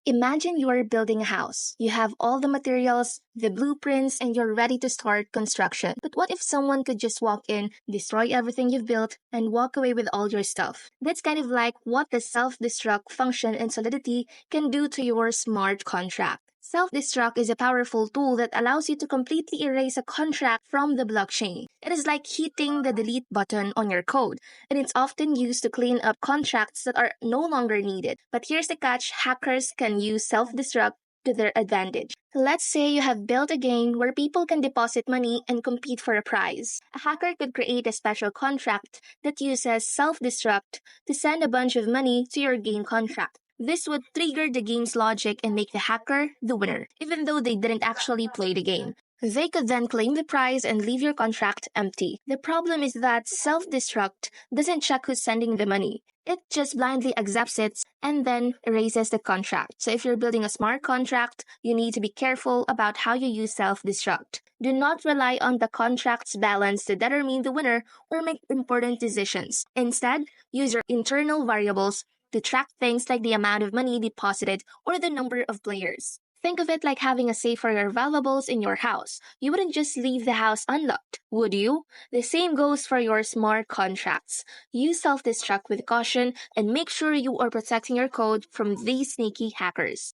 Imagine you are building a house. You have all the materials, the blueprints, and you're ready to start construction. But what if someone could just walk in, destroy everything you've built, and walk away with all your stuff? That's kind of like what the self-destruct function in Solidity can do to your smart contract. Self-destruct is a powerful tool that allows you to completely erase a contract from the blockchain. It is like hitting the delete button on your code, and it's often used to clean up contracts that are no longer needed. But here's the catch: hackers can use self destruct to their advantage. Let's say you have built a game where people can deposit money and compete for a prize. A hacker could create a special contract that uses self destruct to send a bunch of money to your game contract. This would trigger the game's logic and make the hacker the winner, even though they didn't actually play the game. They could then claim the prize and leave your contract empty. The problem is that self-destruct doesn't check who's sending the money. It just blindly accepts it and then erases the contract. So if you're building a smart contract, you need to be careful about how you use self-destruct. Do not rely on the contract's balance to determine the winner or make important decisions. Instead, use your internal variables to track things like the amount of money deposited or the number of players. Think of it like having a safe for your valuables in your house. You wouldn't just leave the house unlocked, would you? The same goes for your smart contracts. Use self-destruct with caution and make sure you are protecting your code from these sneaky hackers.